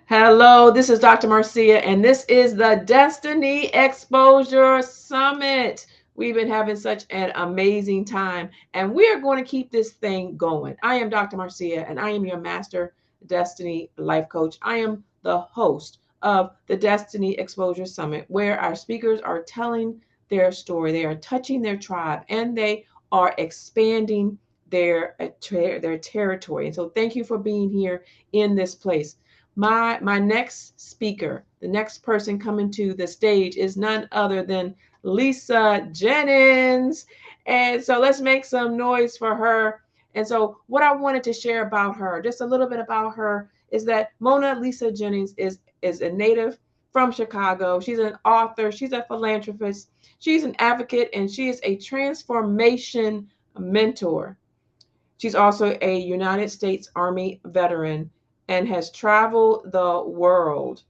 Hello, this is Dr. Marcia, and this is the Destiny Exposure Summit. We've been having such an amazing time, and we are going to keep this thing going. I am Dr. Marcia, and I am your Master Destiny Life Coach. I am the host of the Destiny Exposure Summit, where our speakers are telling their story. They are touching their tribe, and they are expanding their territory. And so, thank you for being here in this place. My next speaker, the next person coming to the stage is none other than Lisa Jennings. And so let's make some noise for her. And so what I wanted to share about her, just a little bit about her, is that Mona Lisa Jennings is a native from Chicago. She's an author, she's a philanthropist, she's an advocate, and she is a transformation mentor. She's also a United States Army veteran and has traveled the world.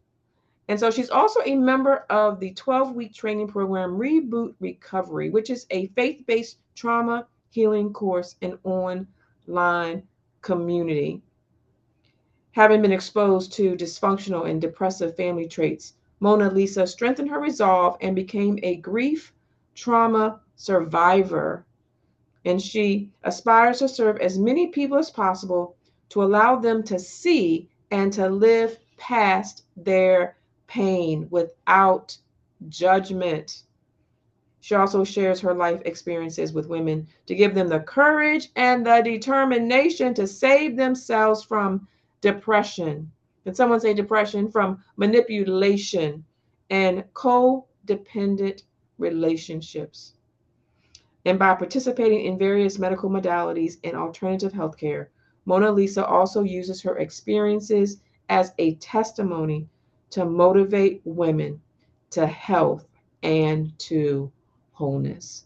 And so she's also a member of the 12-week training program Reboot Recovery, which is a faith-based trauma healing course and online community. Having been exposed to dysfunctional and depressive family traits, Mona Lisa strengthened her resolve and became a grief trauma survivor. And she aspires to serve as many people as possible to allow them to see and to live past their pain without judgment. She also shares her life experiences with women to give them the courage and the determination to save themselves from depression. Can someone say depression? From manipulation and codependent relationships. And by participating in various medical modalities and alternative healthcare, Mona Lisa also uses her experiences as a testimony to motivate women to health and to wholeness.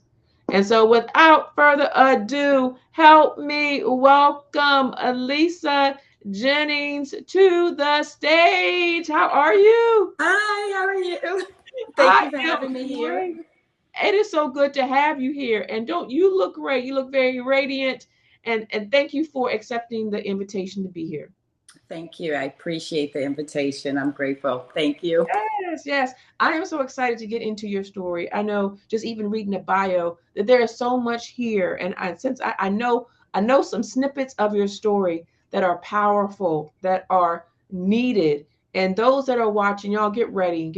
And so, without further ado, help me welcome Lisa Jennings to the stage. How are you? Hi, how are you? Thank you for having me here. It is so good to have you here. And don't you look great? You look very radiant. And thank you for accepting the invitation to be here. Thank you. I appreciate the invitation. I'm grateful. Thank you. Yes, yes. I am so excited to get into your story. I know just even reading the bio that there is so much here. And since I know some snippets of your story that are powerful, that are needed. And those that are watching, y'all get ready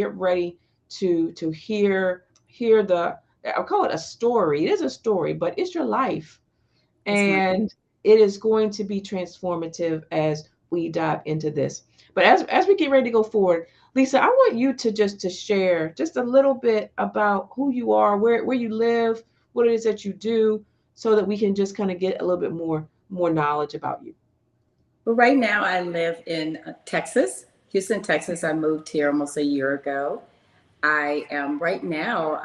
to hear the, I'll call it a story. It is a story, but it's your life. And it is going to be transformative as we dive into this. But as we get ready to go forward, Lisa, I want you to share just a little bit about who you are, where you live, what it is that you do, so that we can just kind of get a little bit more knowledge about you. Well, right now I live in Texas, Houston, Texas. I moved here almost a year ago. I am right now,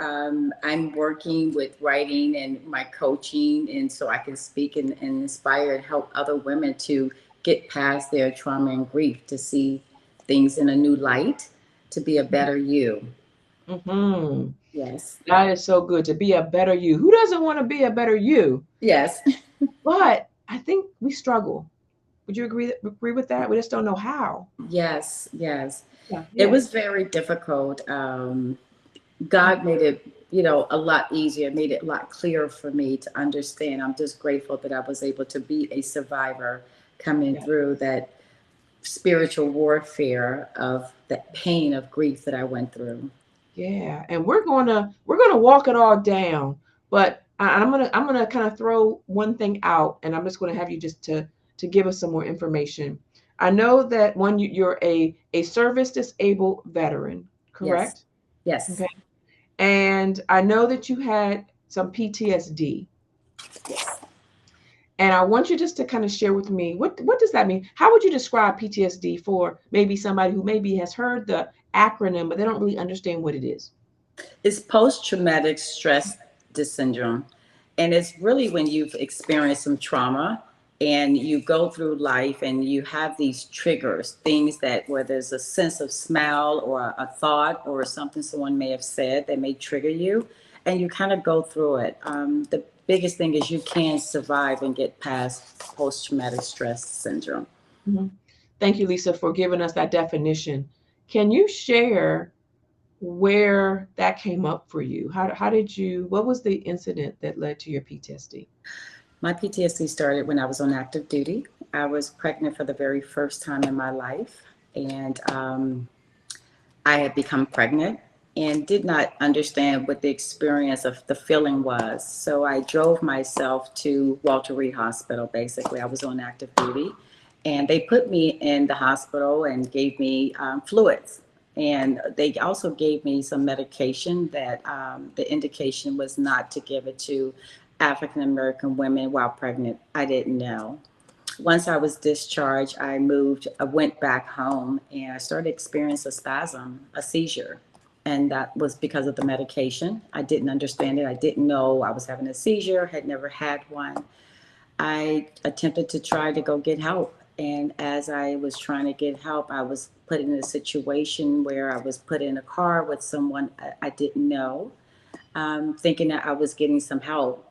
I'm working with writing and my coaching, and so I can speak and inspire and help other women to get past their trauma and grief, to see things in a new light, to be a better you. Mm-hmm. Yes. That is so good, to be a better you. Who doesn't want to be a better you? Yes. But I think we struggle. Would you agree with that? We just don't know how. Yes. Yes. Yeah, It yes. was very difficult. God made it, a lot easier, made it a lot clearer for me to understand. I'm just grateful that I was able to be a survivor coming through that spiritual warfare of that pain of grief that I went through. Yeah, and we're gonna walk it all down. But I'm gonna kind of throw one thing out, and I'm just gonna have you just to give us some more information. I know that one, you're a service disabled veteran, Yes. correct? Yes. Okay. And I know that you had some PTSD. Yes. And I want you just to kind of share with me what does that mean? How would you describe PTSD for maybe somebody who maybe has heard the acronym but they don't really understand what it is? It's post traumatic stress syndrome. And it's really when you've experienced some trauma and you go through life and you have these triggers, things that where there's a sense of smell or a thought or something someone may have said that may trigger you, and you kind of go through it. The biggest thing is you can survive and get past post traumatic stress syndrome. Mhm. Thank you, Lisa, for giving us that definition. Can you share where that came up for you? How did you, what was the incident that led to your PTSD? My PTSD started when I was on active duty. I was pregnant for the very first time in my life, and I had become pregnant and did not understand what the experience of the feeling was. So I drove myself to Walter Reed Hospital. Basically, I was on active duty, and they put me in the hospital and gave me fluids. And they also gave me some medication that the indication was not to give it to African American women while pregnant. I didn't know. Once I was discharged, I went back home and I started experiencing a spasm, a seizure. And that was because of the medication. I didn't understand it. I didn't know I was having a seizure, had never had one. I attempted to try to go get help. And as I was trying to get help, I was put in a situation where I was put in a car with someone I didn't know, thinking that I was getting some help.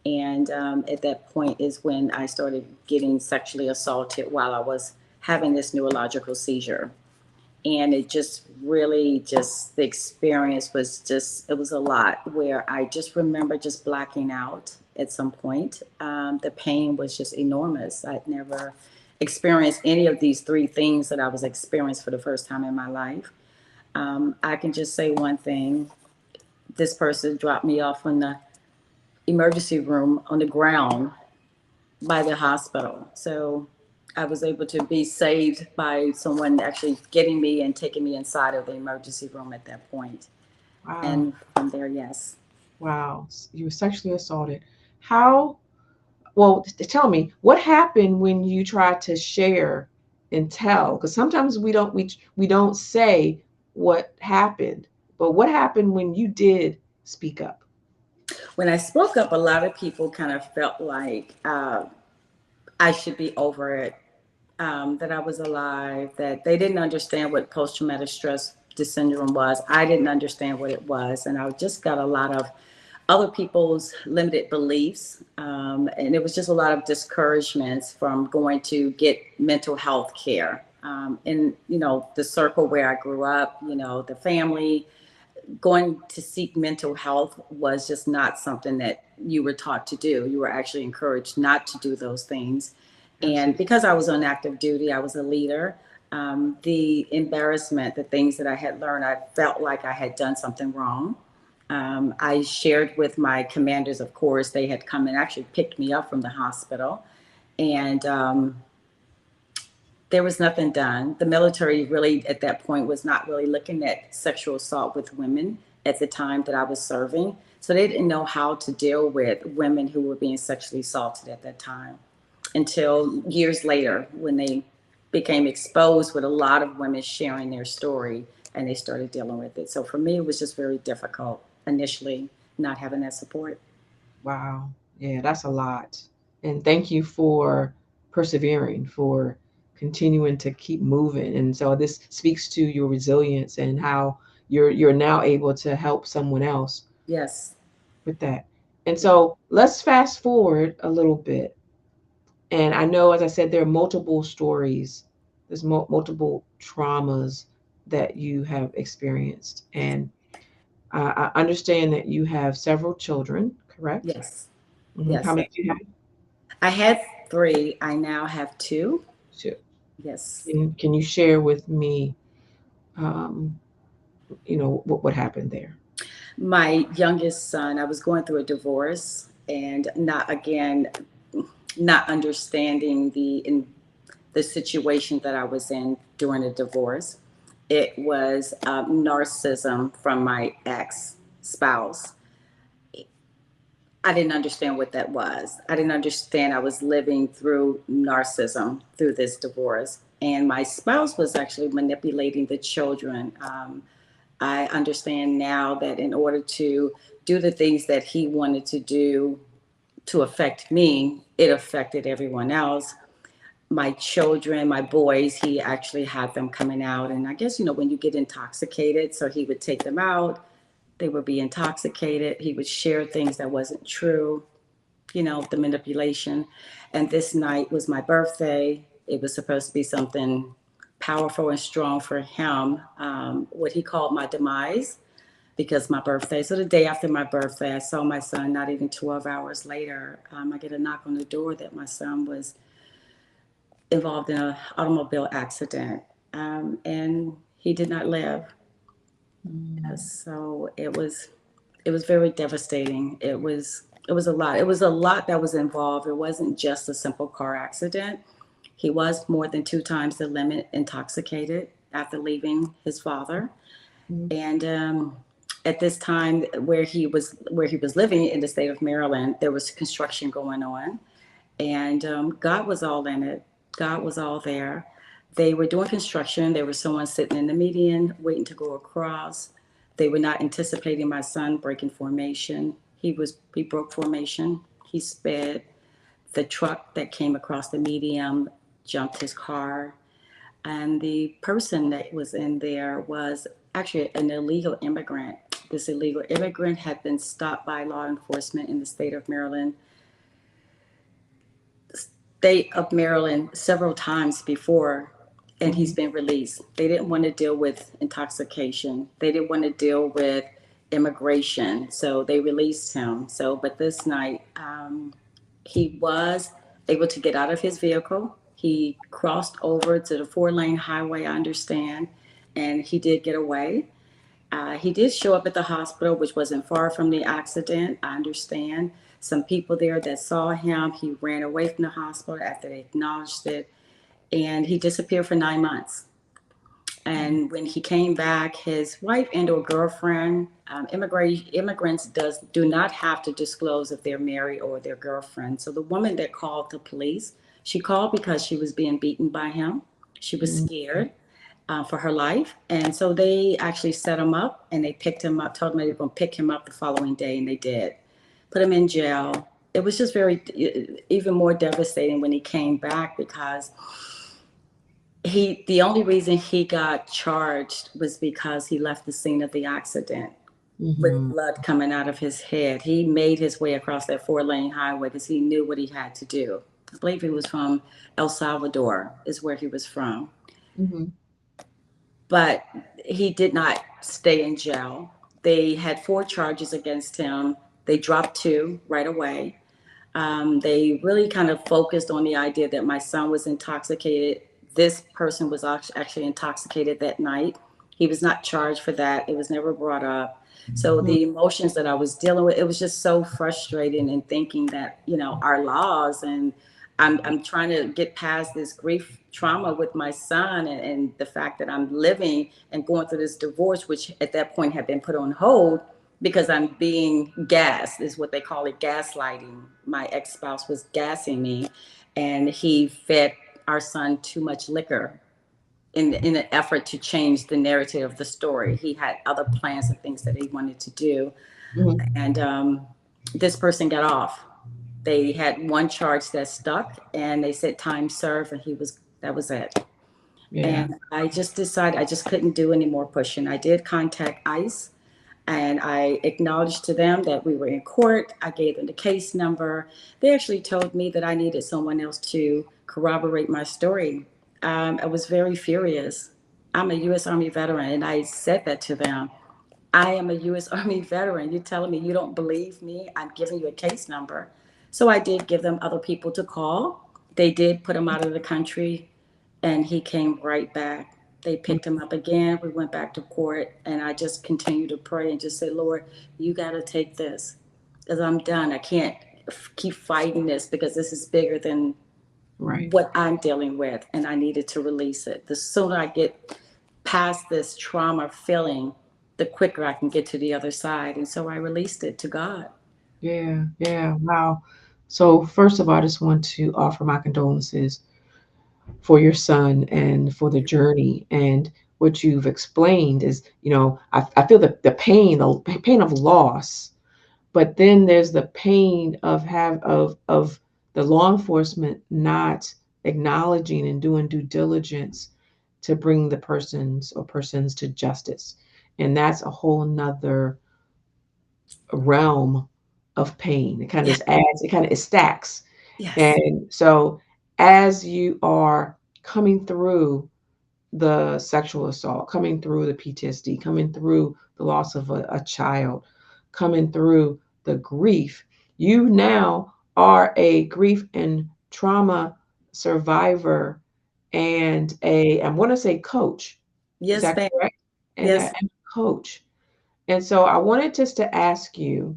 And at that point is when I started getting sexually assaulted while I was having this neurological seizure. And it just really just the experience was just it was a lot where I just remember just blacking out at some point. The pain was just enormous. I'd never experienced any of these three things that I was experiencing for the first time in my life. I can just say one thing. This person dropped me off in the emergency room on the ground by the hospital. So I was able to be saved by someone actually getting me and taking me inside of the emergency room at that point. Wow. And from there, yes. Wow. You were sexually assaulted. How, well, tell me, what happened when you tried to share and tell? Because sometimes we don't say what happened, but what happened when you did speak up? When I spoke up, a lot of people kind of felt like I should be over it, that I was alive, that they didn't understand what post traumatic stress syndrome was. I didn't understand what it was. And I just got a lot of other people's limited beliefs. And it was just a lot of discouragements from going to get mental health care. In the circle where I grew up, the family, going to seek mental health was just not something that you were taught to do. You were actually encouraged not to do those things. And Absolutely. because I was on active duty, I was a leader. The embarrassment, the things that I had learned, I felt like I had done something wrong. I shared with my commanders, of course, they had come and actually picked me up from the hospital. And there was nothing done. The military really, at that point, was not really looking at sexual assault with women at the time that I was serving. So they didn't know how to deal with women who were being sexually assaulted at that time until years later when they became exposed with a lot of women sharing their story and they started dealing with it. So for me, it was just very difficult initially not having that support. Wow. Yeah, that's a lot. And thank you for persevering, for continuing to keep moving. And so this speaks to your resilience and how you're now able to help someone else Yes. with that. And so let's fast forward a little bit. And I know, as I said, there are multiple stories, there's multiple traumas that you have experienced. And I understand that you have several children, correct? Yes. How Yes. many do you have? I had three. I now have two. Two. Yes. Can you share with me, um, what happened there? My youngest son, I was going through a divorce and not understanding the situation that I was in during the divorce. It was narcissism from my ex spouse. I didn't understand what that was. I didn't understand I was living through narcissism through this divorce. And my spouse was actually manipulating the children. I understand now that in order to do the things that he wanted to do to affect me, it affected everyone else. My children, my boys, he actually had them coming out. And I guess, when you get intoxicated, so he would take them out, they would be intoxicated. He would share things that wasn't true, the manipulation. And this night was my birthday. It was supposed to be something powerful and strong for him, what he called my demise, because my birthday. So the day after my birthday, I saw my son. Not even 12 hours later, I get a knock on the door that my son was involved in an automobile accident, and he did not live. So it was very devastating. It was a lot. It was a lot that was involved. It wasn't just a simple car accident. He was more than 2 times the limit intoxicated after leaving his father. Mhm. And at this time, where he was living in the state of Maryland, there was construction going on, and God was all in it. God was all there. They were doing construction. There was someone sitting in the median waiting to go across. They were not anticipating my son breaking formation. He broke formation. He sped. The truck that came across the median jumped his car, and the person that was in there was actually an illegal immigrant. This illegal immigrant had been stopped by law enforcement in the state of Maryland several times before, and he's Mhm. been released. They didn't want to deal with intoxication. They didn't want to deal with immigration, so they released him. So, but this night, he was able to get out of his vehicle. He crossed over to the 4-lane highway, I understand, and he did get away. He did show up at the hospital, which wasn't far from the accident. I understand some people there that saw him. He ran away from the hospital after they acknowledged it, and he disappeared for 9 months. And when he came back, his wife and or girlfriend, immigrants do not have to disclose if they're married or their girlfriend. So the woman that called the police, she called because she was being beaten by him. She was Mhm. scared for her life. And so they actually set him up and they picked him up, told him they were going to pick him up the following day, and they did. Put him in jail. It was just even more devastating when he came back, because the only reason he got charged was because he left the scene of the accident with Mhm. blood coming out of his head. He made his way across that 4-lane highway because he knew what he had to do. I believe he was from El Salvador, is where he was from. Mhm. But he did not stay in jail. They had 4 charges against him. They dropped 2 right away. They really kind of focused on the idea that my son was intoxicated. This person was actually intoxicated that night. He was not charged for that. It was never brought up. So Mhm. the emotions that I was dealing with, it was just so frustrating, and thinking that, our laws, and I'm trying to get past this grief trauma with my son, and the fact that I'm living and going through this divorce, which at that point had been put on hold because I'm being gassed, is what they call it, gaslighting. My ex-spouse was gassing me, and he fed our son too much liquor in an effort to change the narrative of the story. He had other plans and things that he wanted to do, Mhm. and this person got off. They had 1 charge that stuck, and they said time served, and that was it. Yeah. And I just decided I just couldn't do any more pushing. I did contact ICE, and I acknowledged to them that we were in court. I gave them the case number. They actually told me that I needed someone else to corroborate my story. I was very furious. I'm a U.S. Army veteran, and I said that to them. I am a U.S. Army veteran. You're telling me you don't believe me? I'm giving you a case number. So I did give them other people to call. They did put him out of the country, and he came right back. They picked him up again. We went back to court, and I just continued to pray and just say, Lord, you got to take this because I'm done. I can't keep fighting this because this is bigger than Right. what I'm dealing with, and I needed to release it. The sooner I get past this trauma feeling, the quicker I can get to the other side. And so I released it to God. Yeah. Yeah. Wow. So first of all, I just want to offer my condolences for your son and for the journey. And what you've explained is, I feel the pain, the pain of loss, but then there's the pain of the law enforcement not acknowledging and doing due diligence to bring the persons to justice. And that's a whole nother realm of pain. It kind of Yeah. just adds, it stacks. Yes. And so as you are coming through the sexual assault, coming through the PTSD, coming through the loss of a child, coming through the grief, you now are a grief and trauma survivor and I want to say coach. Is Yes, that ma'am. correct? And Yes. a coach. And so I wanted just to ask you,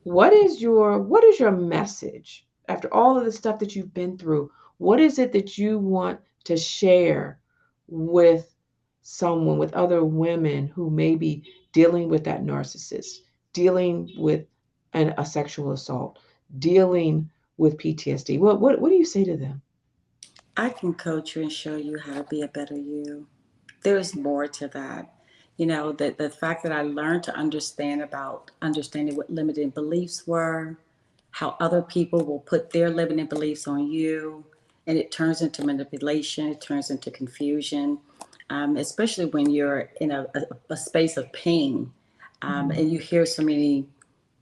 what is your message after all of the stuff that you've been through? What is it that you want to share with someone, with other women who may be dealing with that narcissist, dealing with a sexual assault, dealing with PTSD? What do you say to them? I can coach you and show you how to be a better you. There's more to that. The fact that I learned to understand about understanding what limiting beliefs were, how other people will put their limiting beliefs on you, and it turns into manipulation, it turns into confusion, especially when you're in a space of pain, Mhm. and you hear so many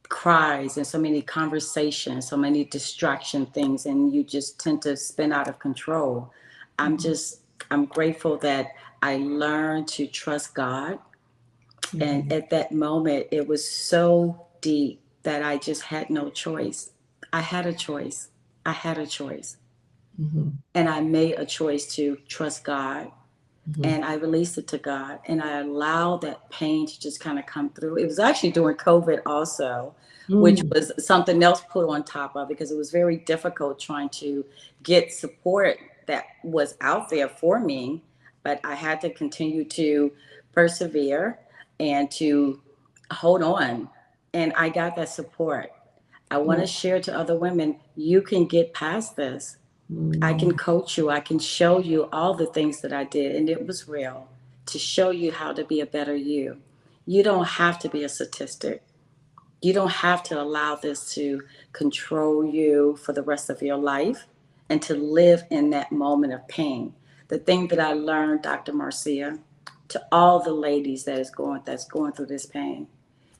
cries and so many conversations, so many distraction things, and you just tend to spin out of control. I'm Mhm. just, I'm grateful that I learned to trust God. And Mhm. at that moment, it was so deep that I just had no choice. I had a choice. I had a choice. Mhm. And I made a choice to trust God, Mhm. and I released it to God, and I allowed that pain to just kind of come through. It was actually during COVID also, which Mm. was something else put on top of it because it was very difficult trying to get support that was out there for me. But I had to continue to persevere and to hold on. And I got that support. I want Yeah. to share to other women, you can get past this. I Mm. can coach you. I can show you all the things that I did, and it was real to show you how to be a better you. You don't have to be a statistic. You don't have to allow this to control you for the rest of your life and to live in that moment of pain. The thing that I learned, Dr. Marcia, to all the ladies that's going through this pain,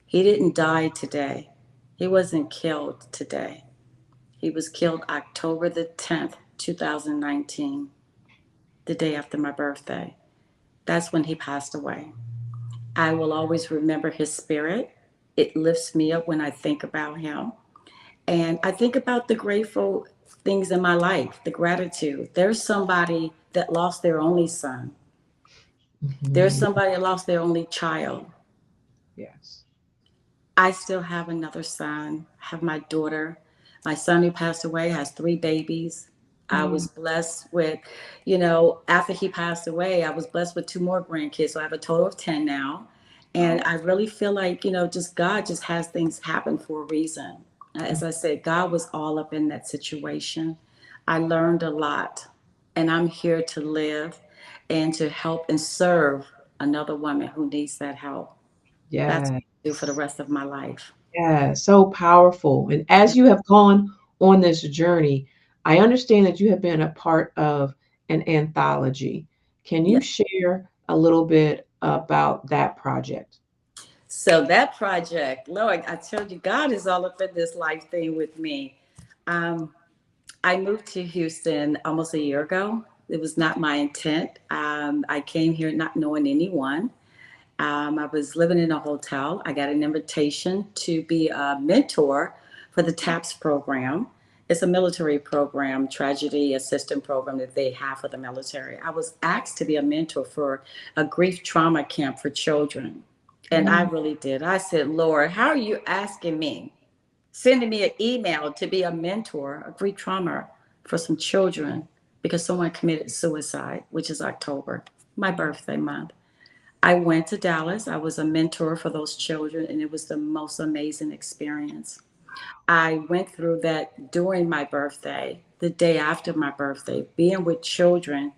he didn't die today. He wasn't killed today. He was killed October the 10th, 2019, the day after my birthday. That's when he passed away. I will always remember his spirit. It lifts me up when I think about him. And I think about the grateful things in my life, the gratitude. There's somebody that lost their only son. There's Mhm. somebody that lost their only child. Yes. I still have another son, have my daughter. My son who passed away has three babies. I Mm. was blessed with, after he passed away, I was blessed with two more grandkids. So I have a total of 10 now. And Oh. I really feel like, just God just has things happen for a reason. As I said, God was all up in that situation. I learned a lot, and I'm here to live and to help and serve another woman who needs that help. That's what I do for the Yes. rest of my life. Yeah, so powerful. And Yeah. as you have gone on this journey, I understand that you have been a part of an anthology. Can you Yeah. share a little bit about that project? So that project, Lord, I told you, God is all up in this life thing with me. Um, I moved to Houston almost a year ago. It was not my intent. I came here not knowing anyone. I was living in a hotel. I got an invitation to be a mentor for the TAPS program. It's a military program, tragedy assistant program that they have for the military. I was asked to be a mentor for a grief trauma camp for children. And I Mm. really did. I said, Lord, how are you asking me, sending me an email to be a mentor, a grief trauma for some children because someone committed suicide, which is October, my birthday month. I went to Dallas. I was a mentor for those children, and it was the most amazing experience. I went through that during my birthday, the day after my birthday, being with children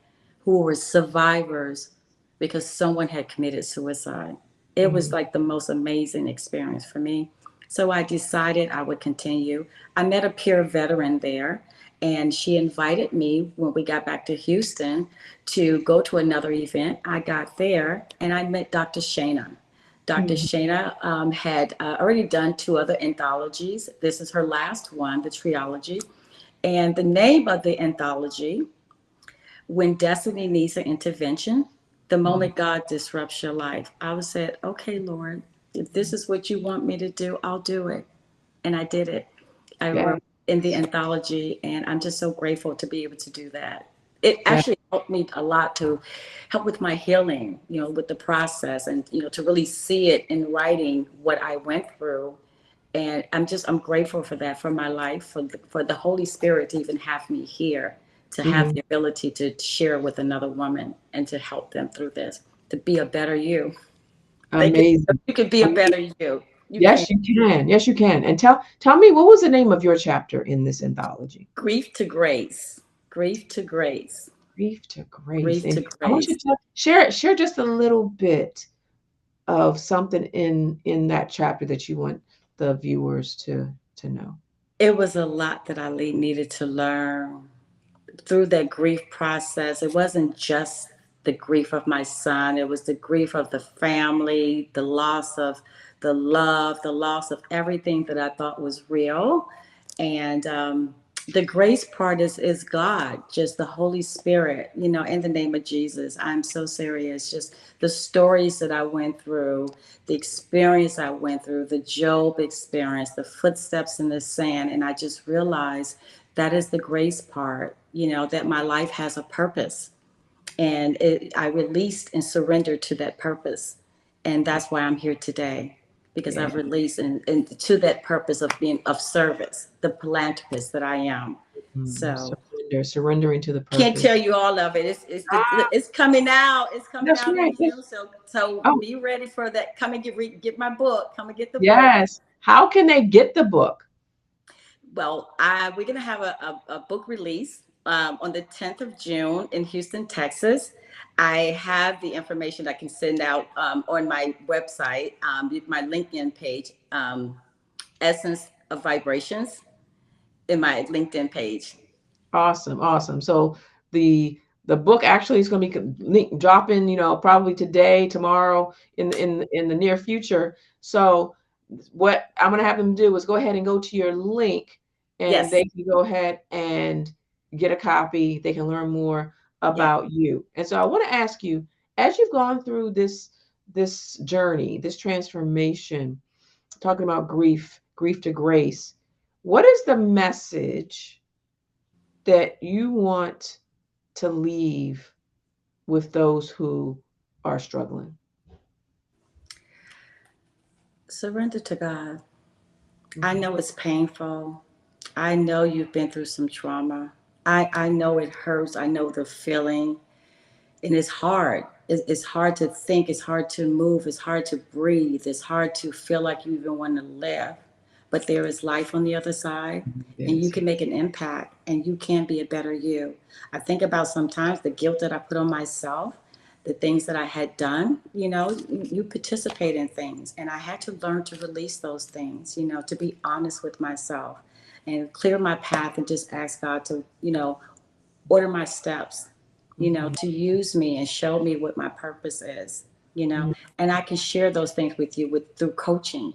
who were survivors because someone had committed suicide. It was Mm. like the most amazing experience for me. So I decided I would continue. I met a peer veteran there, and she invited me when we got back to Houston to go to another event. I got there and I met Dr. Shana. Dr. Mm. Shana had already done two other anthologies. This is her last one, the trilogy. And the name of the anthology, When Destiny Needs an Intervention, the Mm. moment God disrupts your life. I was said, okay, Lord, if this is what you want me to do, I'll do it. And I did it. I Yeah. wrote in the anthology, and I'm just so grateful to be able to do that. It Yeah. actually helped me a lot to help with my healing, with the process, and to really see it in writing what I went through. And I'm grateful for that, for my life, for the Holy Spirit to even have me here, to have Mhm. the ability to share with another woman and to help them through this, to be a better you. They can, Amazing. you can be a Amazing. better you. You can. Yes, you can. Yes, you can. And tell me, what was the name of your chapter in this anthology? Grief to grace. Grief to grace. Grief to Grace. Grief And to I want you grace. to share just a little bit of something in that chapter that you want the viewers to know. It was a lot that I needed to learn through that grief process. It wasn't just the grief of my son, it was the grief of the family, the loss of the love, the loss of everything that I thought was real. And the grace part is God, just the Holy Spirit, in the name of Jesus. I'm so serious. Just the stories that I went through, the experience I went through, the Job experience, the footsteps in the sand. And I just realized that is the grace part, that my life has a purpose. And I released and surrendered to that purpose. And that's why I'm here today, because Yeah. I've released and to that purpose of being of service, the philanthropist that I am. So Surrendering to the can't purpose. tell you all of it. Ah, It's coming out. It's coming that's out right. in June. So Oh, be ready for that. Come and get my book. Come and get the book. yes. How can they get the book? Well, we're going to have a book release on the 10th of June in Houston, Texas. I have the information I can send out on my website, my LinkedIn page, Essence of Vibrations, in my LinkedIn page. Awesome, awesome. So the book actually is going to be dropping, probably today, tomorrow, in the near future. So what I'm going to have them do is go ahead and go to your link, and Yes. they can go ahead and get a copy. They can learn more Yeah. about you. And so I want to ask you, as you've gone through this journey, this transformation, talking about grief to grace, what is the message that you want to leave with those who are struggling? Surrender to God. I Mhm. know it's painful. I know you've been through some trauma. I know it hurts. I know the feeling. And it's hard. It's hard to think. It's hard to move. It's hard to breathe. It's hard to feel like you even want to live. But there is life on the other side, and you Yes. can make an impact, and you can be a better you. I think about sometimes the guilt that I put on myself, the things that I had done. You participate in things, and I had to learn to release those things, to be honest with myself and clear my path and just ask God to, order my steps, Mhm. to use me and show me what my purpose is, Mhm. and I can share those things with you through coaching.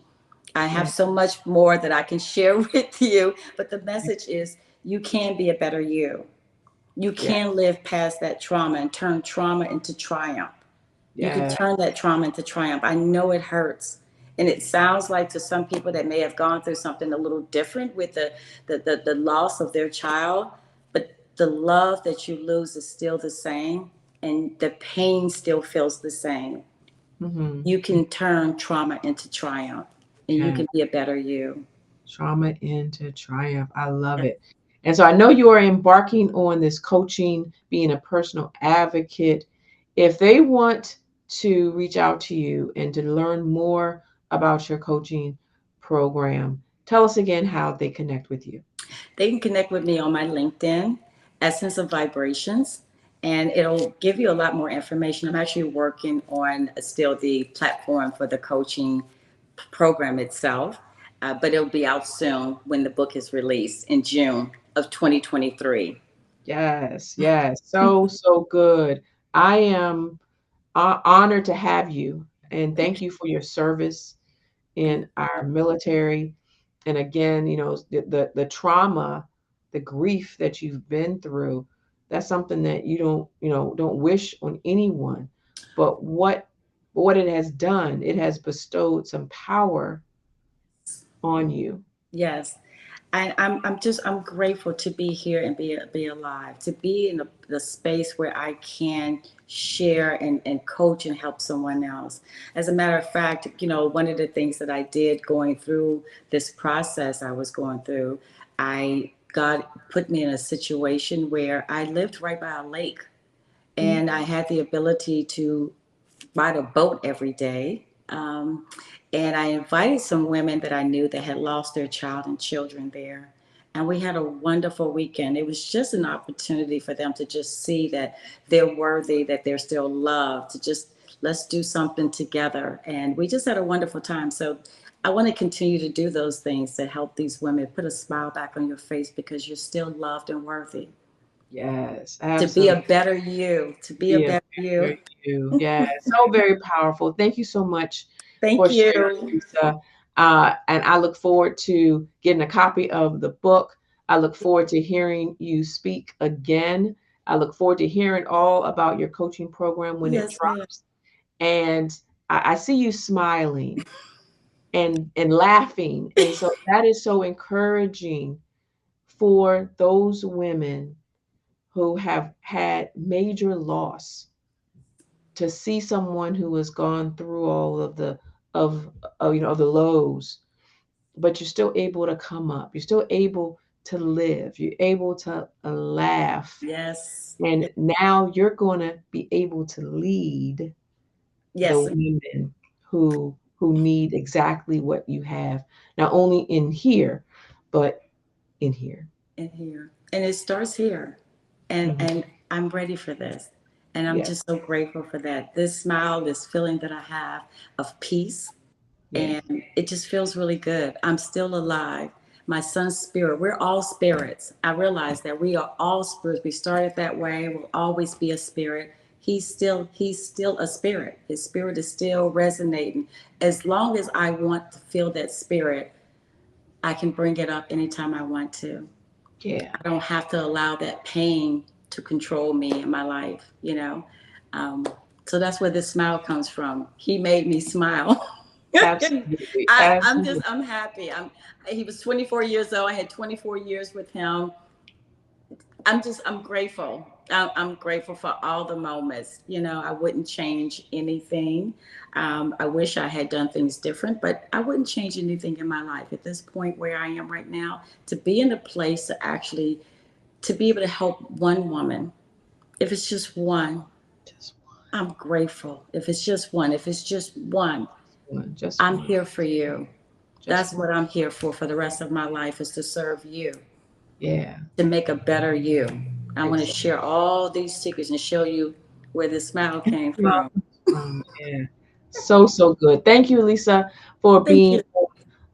I have Yeah. so much more that I can share with you, but the message is you can be a better you. You Yeah. can live past that trauma and turn trauma into triumph. You can Yeah. turn that trauma into triumph. I know it hurts. And it sounds like to some people that may have gone through something a little different with the loss of their child, but the love that you lose is still the same, and the pain still feels the same. Mm-hmm. You can turn trauma into triumph, and you Yeah. can be a better you. Trauma into triumph. I love it. And so I know you are embarking on this coaching, being a personal advocate. If they want to reach out to you and to learn more about your coaching program, tell us again how they connect with you. They can connect with me on my LinkedIn, Essence of Vibrations, and it'll give you a lot more information. I'm actually working on still the platform for the coaching program itself, but it'll be out soon when the book is released in June of 2023. Yes, yes. So, so good. I am honored to have you and thank you for your service Thank in our military. And again, the trauma, the grief that you've been through, that's something that you don't wish on anyone. But what it has done, it has bestowed some power on you. Yes. I'm grateful to be here and be alive, to be in the space where I can share and coach and help someone else. As a matter of fact, one of the things that I did going through this process I was going through, God put me in a situation where I lived right by a lake, and I had the ability to ride a boat every day. And I invited some women that I knew that had lost their child and children there. And we had a wonderful weekend. It was just an opportunity for them to just see that they're worthy, that they're still loved, to just let's do something together. And we just had a wonderful time. So I want to continue to do those things to help these women put a smile back on your face because you're still loved and worthy. Yes, To be a absolutely. better you, to be a Be a better you. better you. Yeah, so very powerful. Thank you so much Thank for sharing, you. Lisa. And I look forward to getting a copy of the book. I look forward to hearing you speak again. I look forward to hearing all about your coaching program when it Yes, ma'am. drops. And I see you smiling and laughing. And so that is so encouraging for those women who have had major loss, to see someone who has gone through all of the of, of the lows, but you're still able to come up, you're still able to live, you're able to laugh, Yes. and now you're going to be able to lead the Yes. women who need exactly what you have, not only in here but in here. In here. And it starts here. And Mhm. and I'm ready for this. And I'm Yeah, just so grateful for that. This smile, this feeling that I have of peace, yeah, and it just feels really good. I'm still alive. My son's spirit, we're all spirits. I realize that we are all spirits. We started that way, we'll always be a spirit. He's still a spirit. His spirit is still resonating. As long as I want to feel that spirit, I can bring it up anytime I want to. yeah. I don't have to allow that pain to control me in my life. Um, so that's where this smile comes from. He made me smile. Absolutely, absolutely. I'm happy. He was 24 years old. I had 24 years with him. I'm grateful. I'm grateful for all the moments. I wouldn't change anything. I wish I had done things different, but I wouldn't change anything in my life at this point where I am right now. To be in a place to be able to help one woman, if it's just one, Just I'm grateful. If it's just one, if it's just one, one, just I'm one, here for you. just That's one. what I'm here for the rest of my life is to serve you, Yeah, to make a better you. I want to exactly. share all these secrets and show you where this smile came from. Yeah. So, so good. Thank you, Lisa, for Thank being you. on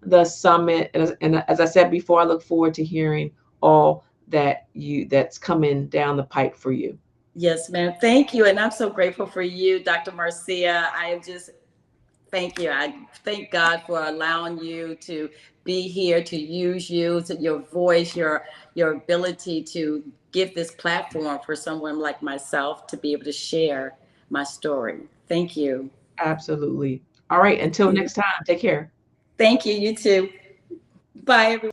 the summit. And as I said before, I look forward to hearing all that's coming down the pipe for you. Yes, ma'am. Thank you. And I'm so grateful for you, Dr. Marcia. I am just thank you. I thank God for allowing you to be here, to use you, to your voice, your ability to give this platform for someone like myself to be able to share my story. Thank you. Absolutely. All right, Thank until you. next time, take care. Thank you. You too. Bye, everyone.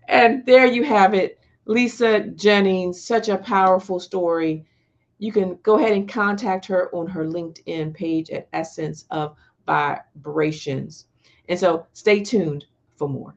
And there you have it, Lisa Jennings, such a powerful story. You can go ahead and contact her on her LinkedIn page at Essence of Vibrations. And so stay tuned for more.